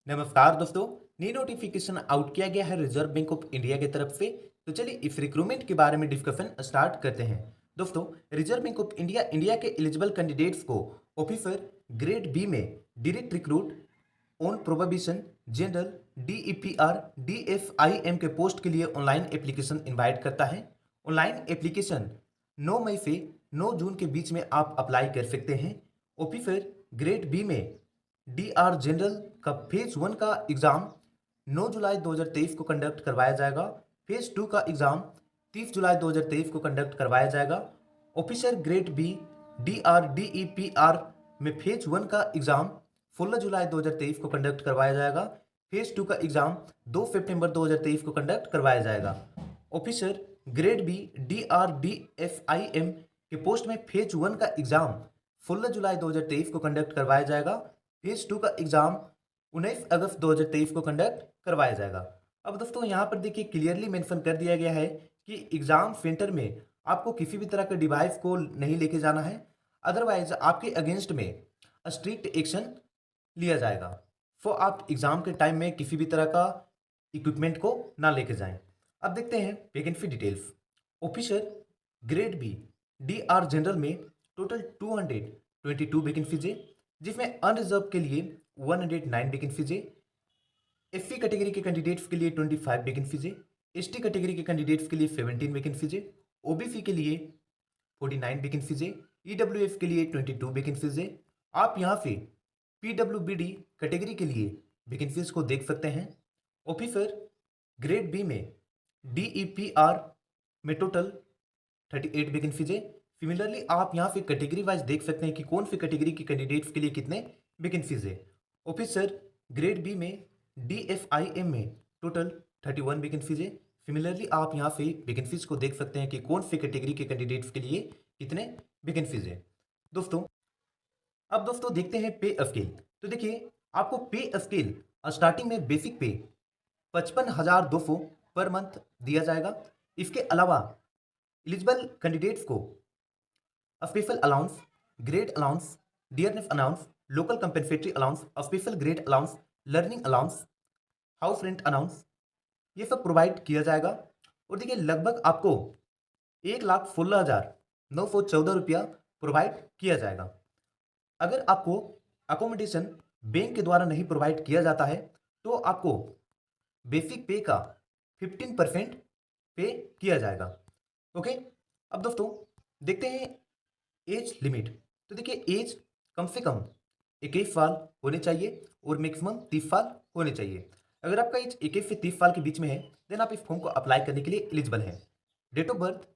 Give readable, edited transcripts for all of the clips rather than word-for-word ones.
नमस्कार दोस्तों। नई नोटिफिकेशन आउट किया गया है रिजर्व बैंक ऑफ इंडिया की तरफ से। तो चलिए इस रिक्रूटमेंट के बारे में डिस्कशन स्टार्ट करते हैं। दोस्तों, reserve bank of India India के एलिजिबल कैंडिडेट्स को ऑफिसर ग्रेड बी में direct recruit on probation general DEPR DFIM के पोस्ट के लिए ऑनलाइन एप्लीकेशन इनवाइट करता है। ऑनलाइन एप्लीकेशन 9 मई से 9 जून के बीच में आप अप्लाई कर सकते हैं। ऑफिसर ग्रेड बी में DR जनरल का फेज 1 का एग्जाम 9 जुलाई 2023 को कंडक्ट करवाया जाएगा। फेज 2 का एग्जाम 30 जुलाई 2023 को कंडक्ट करवाया जाएगा। Officer grade B DR DEPR में फेज 1 का एग्जाम 16 जुलाई 2023 को कंडक्ट करवाया जाएगा। फेज 2 का एग्जाम 2 सितंबर 2023 को कंडक्ट करवाया जाएगा। Officer grade B DR DFIM के पोस्ट में फेज 1 का एग्जाम 16 जुलाई 2023 को कंडक्ट करवाया जाएगा। फेज 2 का एग्जाम 19 अगस्त 2023 को कंडक्ट करवाया जाएगा। अब दोस्तों यहाँ पर देखिए क्लियरली मेंशन कर दिया गया है कि एग्जाम सेंटर में आपको किसी भी तरह के डिवाइस को नहीं लेके जाना है, अदरवाइज आपके अगेंस्ट में स्ट्रिक्ट एक्शन लिया जाएगा। सो आप एग्जाम के टाइम में किसी भी तरह का इक्विपमेंट को ना लेके जाएं। अब देखते हैं vacancy details. Officer grade B DR general में टोटल 222 वैकेंसीज है, जिसमें अनरिजर्व के लिए 109 वैकेंसीज है। SC कैटेगरी के कैंडिडेट्स के लिए 25 वैकेंसीज है। ST कैटेगरी के कैंडिडेट्स के लिए 17 वैकेंसीज है। OBC के लिए 49 वैकेंसीज है। EWF के लिए 22 वैकेंसीज है। आप यहाँ से PWBD कैटेगरी के लिए वैकेंसीज को देख सकते हैं। ऑफिसर ग्रेड बी में DEPR में टोटल 38 वैकेंसीज है। सिमिलरली आप यहाँ पे कैटेगरी वाइज देख सकते हैं कि कौन सी कैटेगरी के कैंडिडेट्स के लिए कितने वैकेंसीज है। ऑफिसर ग्रेड बी में DFIM में टोटल 31 वैकेंसीज है। सिमिलरली आप यहाँ पे वैकेंसीज को देख सकते हैं कि कौन सी कैटेगरी के कैंडिडेट्स के लिए कितने वैकेंसीज है। दोस्तों, अब दोस्तों देखते हैं पे स्केल। तो देखिए आपको पे स्केल स्टार्टिंग में बेसिक पे 55,200 पर मंथ दिया जाएगा। इसके अलावा एलिजिबल कैंडिडेट्स को special allowance, grade allowance, dearness allowance, local compensatory allowance, special grade allowance, learning allowance, house rent allowance, ये सब प्रोवाइड किया जाएगा। और देखिए लगभग आपको 1,16,914 रुपया प्रोवाइड किया जाएगा। अगर आपको अकोमोडेशन बैंक के द्वारा नहीं प्रोवाइड किया जाता है तो आपको बेसिक पे का 15% पे किया जाएगा। ओके। अब दोस्तों देखते हैं एज लिमिट। तो देखिए एज कम से कम 21 साल होने चाहिए और मैक्सिमम 30 साल होने चाहिए। अगर आपका एज 21 से 30 साल के बीच में है देन आप इस फॉर्म को अप्लाई करने के लिए एलिजिबल हैं। डेट ऑफ बर्थ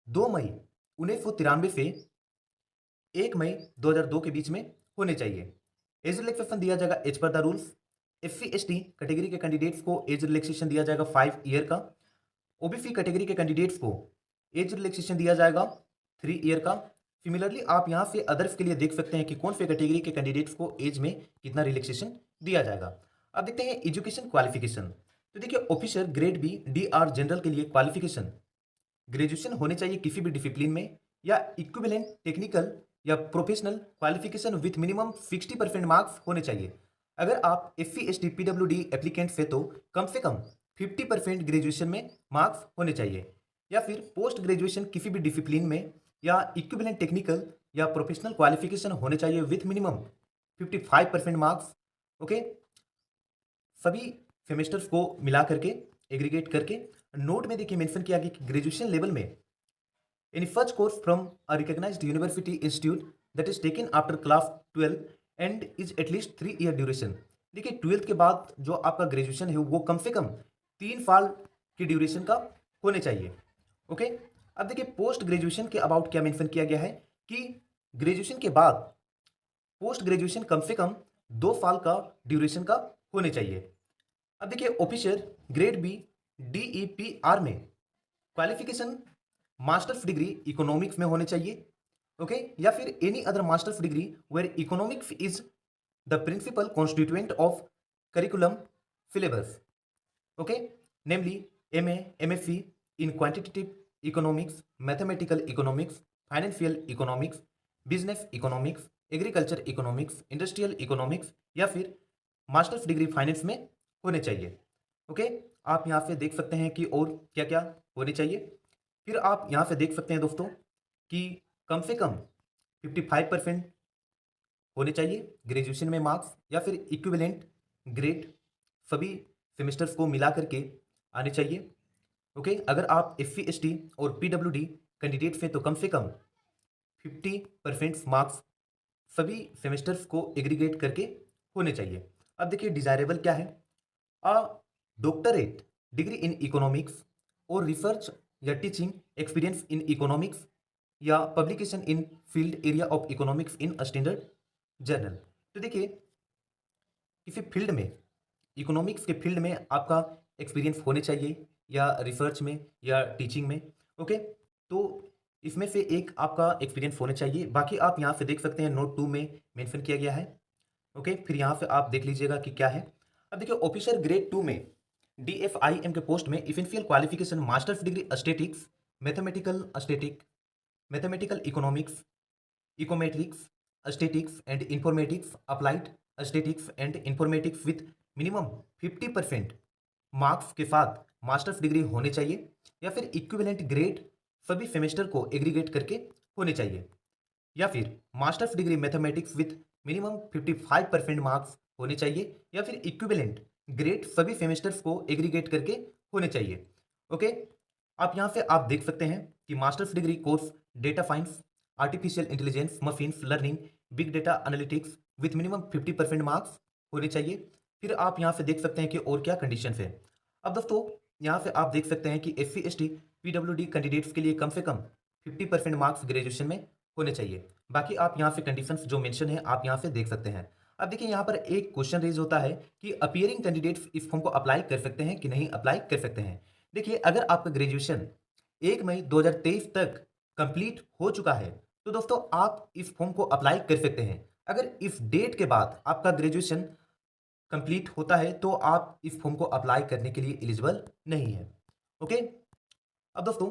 2 मई 1993 से 1 मई 2002 के बीच में होने चाहिए। एज रिलैक्सेशन दिया जाएगा as per the rules. SC ST category के कैंडिडेट्स को एज रिलैक्सेशन दिया जाएगा 5 ईयर का। OBC कैटेगरी के कैंडिडेट्स को एज रिलैक्सेशन दिया जाएगा 3 ईयर का। सिमिलरली आप यहाँ से अदर्स के लिए देख सकते हैं कि कौन से कैटेगरी के कैंडिडेट्स को एज में कितना रिलैक्सेशन दिया जाएगा। अब देखते हैं एजुकेशन क्वालिफिकेशन। तो देखिए officer grade B DR general के लिए क्वालिफिकेशन ग्रेजुएशन होने चाहिए किसी भी डिसिप्लिन में या इक्विवेलेंट टेक्निकल या professional qualification with minimum 60% marks होने चाहिए। अगर आप SC ST PWD एप्लीकेंट से तो कम से कम 50% ग्रेजुएशन में मार्क्स होने चाहिए, या फिर पोस्ट ग्रेजुएशन किसी भी डिसिप्लिन में या इक्विवेलेंट टेक्निकल या प्रोफेशनल क्वालिफिकेशन होने चाहिए विथ मिनिमम 55% मार्क्स। ओके। सभी सेमेस्टर्स को मिला करके एग्रीगेट करके नोट में देखिए मेंशन किया गया कि ग्रेजुएशन लेवल में any first course from a recognised university institute that is taken after class 12 and is at least 3 year duration. देखिए 12th के बाद जो आपका ग्रेजुएशन है वो कम से कम 3 साल की ड्यूरेशन का होने चाहिए। ओके। अब देखिए पोस्ट ग्रेजुएशन के अबाउट क्या मेंशन किया गया है कि ग्रेजुएशन के बाद पोस्ट ग्रेजुएशन कम से कम 2 साल का ड्यूरेशन का होने चाहिए। अब देखिए ऑफिसर ग्रेड बी DEPR में क्वालिफिकेशन मास्टर्स डिग्री इकोनॉमिक्स में होने चाहिए। ओके। या फिर any other masters degree where economics is the principal constituent of curriculum syllabus. Okay. Namely MA MSc in quantitative economics, mathematical economics, financial economics, business economics, agriculture economics, industrial economics, या फिर masters degree finance में होने चाहिए। Okay, आप यहाँ पे देख सकते हैं कि और क्या क्या होने चाहिए। फिर आप यहाँ से देख सकते हैं दोस्तों कि कम से कम 55% होने चाहिए ग्रेजुएशन में मार्क्स, या फिर इक्विवेलेंट ग्रेड सभी सेमेस्टर्स को मिला करके आने चाहिए। ओके, अगर आप SC ST और PWD कैंडिडेट हैं तो कम से कम 50% मार्क्स सभी सेमेस्टर्स को एग्रीगेट करके होने चाहिए। अब देखिए डिजायरेबल क्या है। A doctorate degree in economics और रिसर्च या टीचिंग एक्सपीरियंस इन इकोनॉमिक्स या publication in field area of economics in standard journal. तो देखिए किसी फील्ड में, इकोनॉमिक्स के फील्ड में आपका एक्सपीरियंस होने चाहिए, या रिसर्च में या टीचिंग में। ओके, तो इसमें से एक आपका एक्सपीरियंस होना चाहिए। बाकी आप यहाँ से देख सकते हैं नोट 2 में मेंशन किया गया है। ओके, फिर यहाँ से आप देख लीजिएगा कि क्या है। अब देखिए ऑफिसर ग्रेड 2 में DFIM के पोस्ट में essential qualification masters degree statics, mathematical economics, econometrics, statics and informatics, applied statics and informatics with minimum 50% marks के साथ मास्टर्स डिग्री होने चाहिए, या फिर इक्विवेलेंट ग्रेड सभी सेमेस्टर को एग्रीगेट करके होने चाहिए, या फिर masters degree mathematics with minimum 55% marks होने चाहिए, या फिर इक्विवेलेंट ग्रेड सभी सेमेस्टर्स को एग्रीगेट करके होने चाहिए। ओके, आप यहाँ से आप देख सकते हैं कि masters degree course data science, artificial intelligence, machine learning, big data analytics with minimum 50% marks होने चाहिए। फिर आप यहाँ से देख सकते हैं कि और क्या कंडीशन है। अब दोस्तों यहाँ से आप देख सकते हैं कि SC ST PWD कैंडिडेट्स के लिए कम से कम 50% मार्क्स ग्रेजुएशन में होने चाहिए। बाकी आप यहाँ से कंडीशंस जो मेंशन है आप यहाँ से देख सकते हैं। अब देखिए यहाँ पर एक क्वेश्चन रेज होता है कि अपीयरिंग कैंडिडेट्स इस फॉर्म को अप्लाई कर सकते हैं कि नहीं अप्लाई कर सकते हैं। देखिए अगर आपका ग्रेजुएशन 1 मई 2023 तक कंप्लीट हो चुका है तो दोस्तों आप इस फॉर्म को अप्लाई कर सकते हैं। अगर इस डेट के बाद आपका ग्रेजुएशन कंप्लीट होता है तो आप इस फॉर्म को अप्लाई करने के लिए एलिजिबल नहीं है। ओके, अब दोस्तों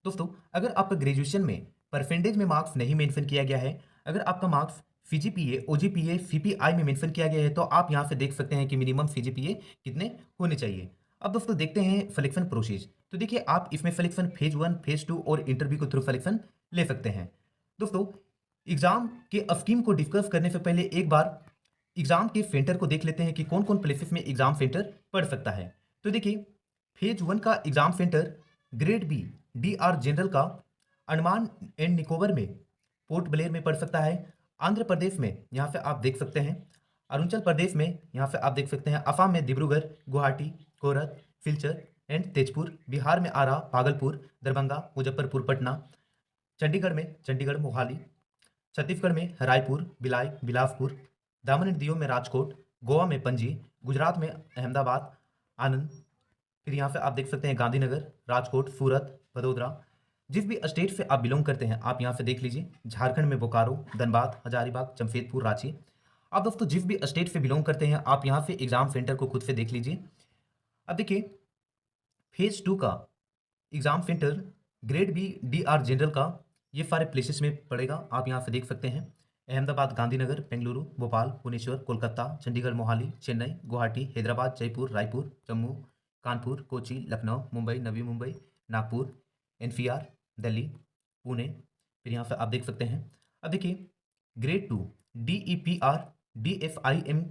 दोस्तों अगर आपका ग्रेजुएशन में परसेंटेज में मार्क्स नहीं मेंशन किया गया है, अगर आपका मार्क्स CGPA, OGPA, CPI में मेंशन किया गया है तो आप यहाँ से देख सकते हैं कि मिनिमम CGPA कितने होने चाहिए। अब दोस्तों देखते हैं सिलेक्शन प्रोसेस। तो देखिए आप इसमें सिलेक्शन फेज 1, फेज 2 और इंटरव्यू के थ्रू सिलेक्शन ले सकते हैं। दोस्तों एग्जाम के स्कीम को डिस्कस करने से पहले एक बार एग्जाम के सेंटर को देख लेते हैं कि कौन कौन प्लेसेस में एग्जाम सेंटर पड़ सकता है। तो देखिए फेज 1 का exam centre grade B DR general का अंडमान एंड निकोबर में पोर्ट ब्लेयर में पड़ सकता है। आंध्र प्रदेश में यहाँ पे आप देख सकते हैं, अरुणाचल प्रदेश में यहाँ पे आप देख सकते हैं, असम में डिब्रूगढ़, गुवाहाटी, कोरत, सिलचर एंड तेजपुर, बिहार में आरा, भागलपुर, दरभंगा, मुजफ्फरपुर, पटना, चंडीगढ़ में चंडीगढ़, मोहाली, छत्तीसगढ़ में रायपुर, भिलाई, बिलासपुर, दामन एंड दियो में राजकोट, गोवा में पणजी, गुजरात में अहमदाबाद, आनंद, फिर यहाँ पे आप देख सकते हैं गांधीनगर, राजकोट, सूरत, वडोदरा। जिस भी स्टेट से आप बिलोंग करते हैं आप यहाँ से देख लीजिए, झारखंड में बोकारो, धनबाद, हजारीबाग, जमशेदपुर, रांची। आप दोस्तों जिस भी स्टेट से बिलोंग करते हैं आप यहाँ से एग्जाम सेंटर को खुद से देख लीजिए। अब देखिए फेज 2 का exam centre grade B DR general का ये सारे प्लेसेस में पड़ेगा, आप यहाँ से देख सकते हैं, अहमदाबाद, गांधीनगर, बेंगलुरु, भोपाल, भुवनेश्वर, कोलकाता, चंडीगढ़, मोहाली, चेन्नई, गुवाहाटी, हैदराबाद, जयपुर, रायपुर, जम्मू, कानपुर, कोची, लखनऊ, मुंबई, नवी मुंबई, नागपुर, NCR, दिल्ली, पुणे। फिर यहाँ से आप देख सकते हैं। अब देखिए ग्रेड 2 DEPR DFIM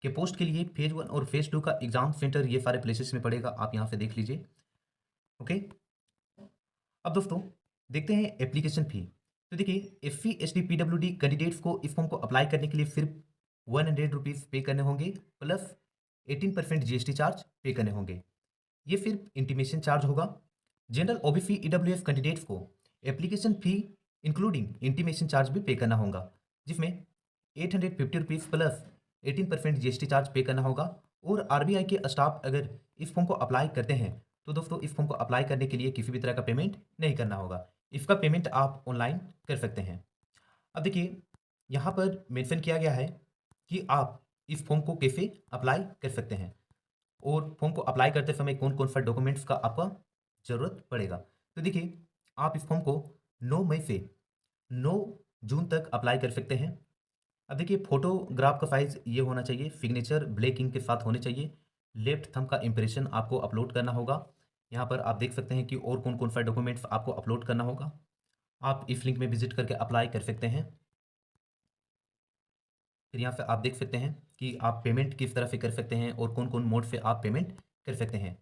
के पोस्ट के लिए फेज 1 और फेज 2 का एग्जाम सेंटर ये सारे प्लेसेस में पड़ेगा, आप यहाँ से देख लीजिए। ओके, अब दोस्तों देखते हैं एप्लीकेशन फी। तो देखिए SC ST PWD कैंडिडेट्स को इस फॉर्म को अप्लाई करने के लिए सिर्फ 100 रुपीज़ पे करने होंगे, प्लस 18% GST चार्ज पे करने होंगे। ये सिर्फ इंटीमेशन चार्ज होगा। जनरल OBC EWS कैंडिडेट्स को application fee including intimation charge भी पे करना होगा, जिसमें 850 रुपीज़ प्लस 18% GST चार्ज पे करना होगा। और RBI के स्टाफ अगर इस फॉर्म को अप्लाई करते हैं तो दोस्तों इस फॉर्म को अप्लाई करने के लिए किसी भी तरह का पेमेंट नहीं करना होगा, इसका पेमेंट आप ऑनलाइन कर सकते हैं। अब देखिए यहाँ पर मेंशन किया गया है कि आप इस फॉर्म को कैसे अप्लाई कर सकते हैं और फॉर्म को अप्लाई करते समय कौन कौन सा डॉक्यूमेंट्स का आपका ज़रूरत पड़ेगा। तो देखिए आप इस फॉर्म को 9 मई से 9 जून तक अप्लाई कर सकते हैं। अब देखिए फोटोग्राफ का साइज ये होना चाहिए, सिग्नेचर ब्लैक इंक के साथ होने चाहिए, लेफ्ट थंब का इम्प्रेशन आपको अपलोड करना होगा। यहाँ पर आप देख सकते हैं कि और कौन कौन सा डॉक्यूमेंट्स आपको अपलोड करना होगा। आप इस लिंक में विजिट करके अप्लाई कर सकते हैं। फिर यहाँ पे आप देख सकते हैं कि आप पेमेंट किस तरह से कर सकते हैं और कौन कौन मोड से आप पेमेंट कर सकते हैं।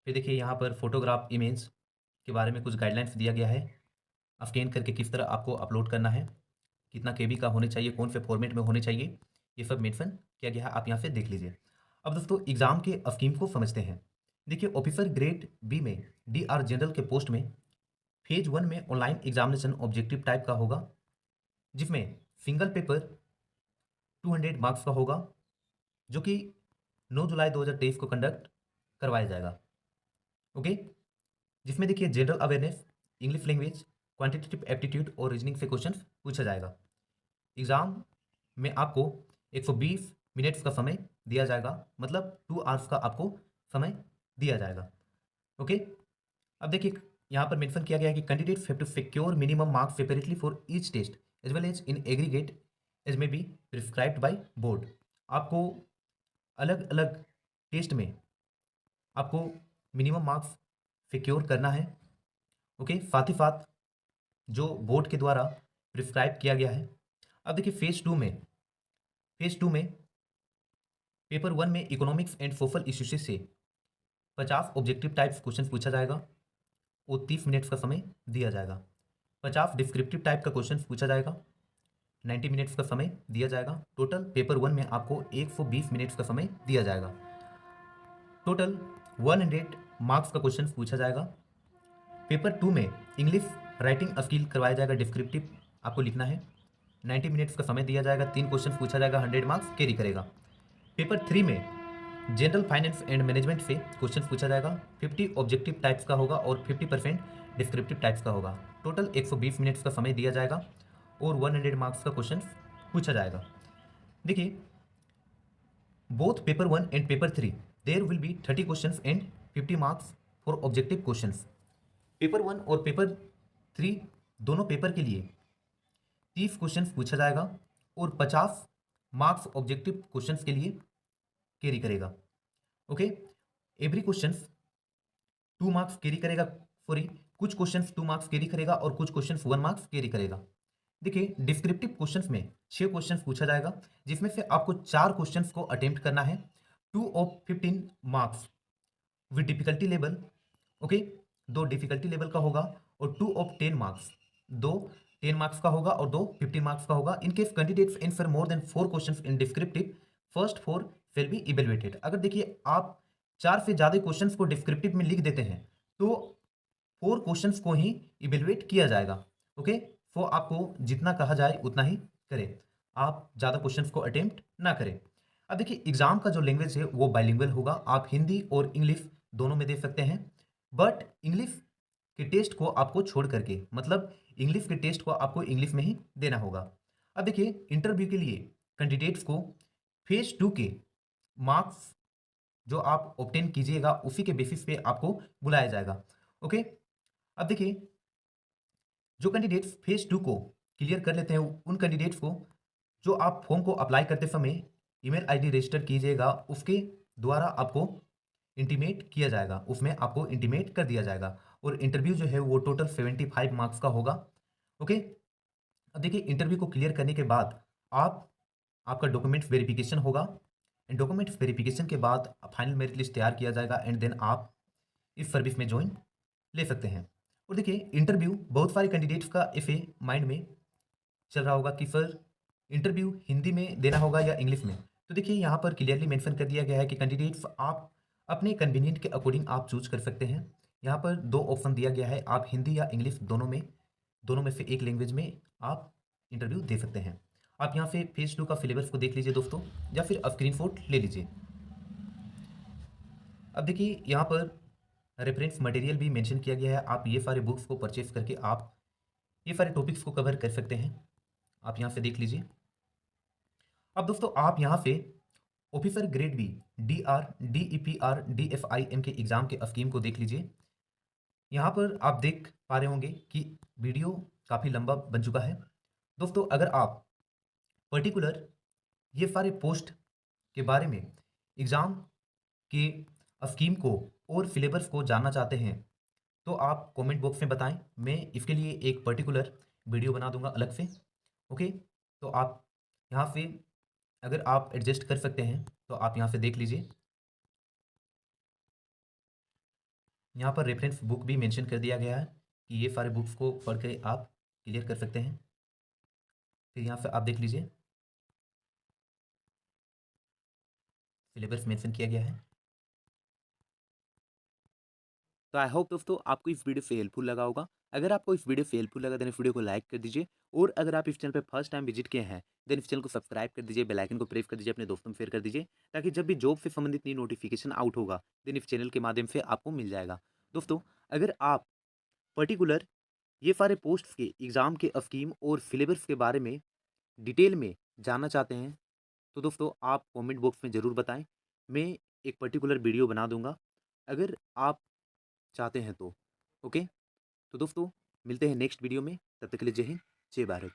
फिर देखिए यहाँ पर फोटोग्राफ इमेज के बारे में कुछ गाइडलाइंस दिया गया है। स्कैन करके किस तरह आपको अपलोड करना है, कितना केबी का होने चाहिए, कौन से फॉर्मेट में होने चाहिए, ये सब मेंशन किया गया है। आप यहाँ से देख लीजिए। अब दोस्तों एग्जाम के स्कीम को समझते हैं। देखिए ऑफिसर ग्रेड बी में DR जनरल के पोस्ट में फेज 1 में ऑनलाइन एग्जामिनेशन ऑब्जेक्टिव टाइप का होगा, जिसमें सिंगल पेपर 200 मार्क्स का होगा, जो कि 9 जुलाई 2023 को कंडक्ट करवाया जाएगा। ओके, जिसमें देखिए general awareness, English language, quantitative aptitude और रीजनिंग से क्वेश्चन पूछा जाएगा। एग्जाम में आपको 120 मिनट्स का समय दिया जाएगा, मतलब 2 आवर्स का आपको समय दिया जाएगा। ओके, अब देखिए यहाँ पर मेंशन किया गया है कि candidates have to secure minimum marks separately for each test as well as in aggregate as may be prescribed by board. आपको अलग अलग टेस्ट में आपको मिनिमम मार्क्स सिक्योर करना है। ओके, साथ ही साथ जो बोर्ड के द्वारा प्रिस्क्राइब किया गया है। अब देखिए फेज टू में पेपर 1 में इकोनॉमिक्स एंड सोशल इश्यूज से 50 ऑब्जेक्टिव टाइप्स क्वेश्चन पूछा जाएगा और 30 मिनट्स का समय दिया जाएगा। 50 डिस्क्रिप्टिव टाइप का क्वेश्चन पूछा जाएगा, 90 मिनट्स का समय दिया जाएगा। टोटल पेपर 1 में आपको 120 मिनट्स का समय दिया जाएगा। टोटल 100 मार्क्स का क्वेश्चन पूछा जाएगा। पेपर 2 में इंग्लिश राइटिंग स्किल करवाया जाएगा, डिस्क्रिप्टिव आपको लिखना है, 90 मिनट्स का समय दिया जाएगा, 3 क्वेश्चन पूछा जाएगा, 100 मार्क्स कैरी करेगा। पेपर 3 में जनरल फाइनेंस एंड मैनेजमेंट से क्वेश्चन पूछा जाएगा, 50 ऑब्जेक्टिव टाइप्स का होगा और 50% डिस्क्रिप्टिव टाइप्स का होगा। टोटल 120 मिनट्स का समय दिया जाएगा और 100 मार्क्स का क्वेश्चन पूछा जाएगा। देखिए both paper 1 and paper 3 there will be 30 questions and 50 marks for objective questions. Paper 1 और पेपर 3 दोनों पेपर के लिए 30 क्वेश्चंस पूछा जाएगा और 50 मार्क्स ऑब्जेक्टिव क्वेश्चंस के लिए कैरी करेगा। Okay, every question 2 marks carry करेगा, सॉरी कुछ क्वेश्चंस 2 मार्क्स कैरी करेगा और कुछ क्वेश्चंस 1 मार्क्स कैरी करेगा। देखिए डिस्क्रिप्टिव क्वेश्चंस में 6 क्वेश्चंस पूछा जाएगा, जिसमें से आपको 4 क्वेश्चंस को अटेम्प्ट करना है, 2 of 15 marks with difficulty level. Okay, 2 difficulty level का होगा और 2 ऑफ 10 मार्क्स, 2 10 मार्क्स का होगा और 2 15 मार्क्स का होगा। In case candidates answer more than 4 questions in descriptive, first 4 will be evaluated. अगर देखिए आप 4 से ज़्यादा क्वेश्चंस को डिस्क्रिप्टिव में लिख देते हैं तो 4 क्वेश्चंस को ही इवेलुएट किया जाएगा। ओके, तो आपको जितना कहा जाए उतना ही करें, आप ज़्यादा क्वेश्चंस को अटेम्प्ट ना करें। अब देखिए एग्जाम का जो लैंग्वेज है वो बाइलिंगुअल होगा, आप हिंदी और इंग्लिश दोनों में दे सकते हैं, बट इंग्लिश के टेस्ट को आपको छोड़ करके, मतलब इंग्लिश के टेस्ट को आपको इंग्लिश में ही देना होगा। अब देखिए इंटरव्यू के लिए कैंडिडेट्स को फेज 2 के मार्क्स जो आप ऑब्टेन कीजिएगा उसी के बेसिस पे आपको बुलाया जाएगा। ओके, अब देखिए जो कैंडिडेट्स फेज 2 को क्लियर कर लेते हैं उन कैंडिडेट्स को जो आप फॉर्म को अप्लाई करते समय ईमेल आईडी रजिस्टर कीजिएगा, उसके द्वारा आपको इंटीमेट किया जाएगा, उसमें आपको इंटीमेट कर दिया जाएगा और इंटरव्यू जो है वो टोटल 75 मार्क्स का होगा। ओके, अब देखिए इंटरव्यू को क्लियर करने के बाद आपका डॉक्यूमेंट्स वेरिफिकेशन होगा एंड डॉक्यूमेंट्स वेरिफिकेशन के बाद फाइनल मेरिट लिस्ट तैयार किया जाएगा एंड देन आप इस सर्विस में ज्वाइन ले सकते हैं। और देखिए इंटरव्यू बहुत सारे कैंडिडेट्स का ऐसे माइंड में चल रहा होगा कि सर इंटरव्यू हिंदी में देना होगा या इंग्लिश में, तो देखिए यहाँ पर क्लियरली मेंशन कर दिया गया है कि कैंडिडेट्स आप अपने कन्वीनियंट के अकॉर्डिंग आप चूज कर सकते हैं। यहाँ पर 2 ऑप्शन दिया गया है, आप हिंदी या इंग्लिश दोनों में से एक लैंग्वेज में आप इंटरव्यू दे सकते हैं। आप यहाँ से फेज 2 का सिलेबस को देख लीजिए दोस्तों, या फिर स्क्रीनशॉट ले लीजिए। अब देखिए यहाँ पर रेफरेंस मटेरियल भी मेंशन किया गया है, आप ये सारे बुक्स को परचेस करके आप ये सारे टॉपिक्स को कवर कर सकते हैं। आप यहाँ से देख लीजिए। अब दोस्तों आप यहाँ से officer grade B DR DEPR DFIM के एग्जाम के स्कीम को देख लीजिए। यहाँ पर आप देख पा रहे होंगे कि वीडियो काफ़ी लंबा बन चुका है। दोस्तों अगर आप पर्टिकुलर ये सारे पोस्ट के बारे में एग्ज़ाम के स्कीम को और सिलेबस को जानना चाहते हैं तो आप कमेंट बॉक्स में बताएं। मैं इसके लिए एक पर्टिकुलर वीडियो बना दूंगा अलग से। ओके, तो आप यहाँ से अगर आप एडजस्ट कर सकते हैं तो आप यहाँ से देख लीजिए। यहाँ पर रेफरेंस बुक भी मेंशन कर दिया गया है कि ये सारे बुक्स को पढ़ के आप क्लियर कर सकते हैं। फिर यहाँ से आप देख लीजिए, सिलेबस मेंशन किया गया है। तो आई होप दोस्तों आपको इस वीडियो से हेल्पफुल लगा होगा। अगर आपको इस वीडियो से हेल्पफुल लगा देन इस वीडियो को लाइक कर दीजिए, और अगर आप इस चैनल पे फर्स्ट टाइम विजिट किए हैं देन इस चैनल को सब्सक्राइब कर दीजिए, बेल आइकन को प्रेस कर दीजिए, अपने दोस्तों में शेयर कर दीजिए, ताकि जब भी जॉब से संबंधित नई नोटिफिकेशन आउट होगा देन इस चैनल के माध्यम से आपको मिल जाएगा। दोस्तों, अगर आप पर्टिकुलर ये सारे पोस्ट के एग्ज़ाम के स्कीम और सिलेबस के बारे में डिटेल में जानना चाहते हैं तो दोस्तों आप कमेंट बॉक्स में ज़रूर बताएं। मैं एक पर्टिकुलर वीडियो बना दूंगा अगर आप चाहते हैं तो। ओके, तो दोस्तों मिलते हैं नेक्स्ट वीडियो में, तब तक के लिए जय हिंद, जय भारत।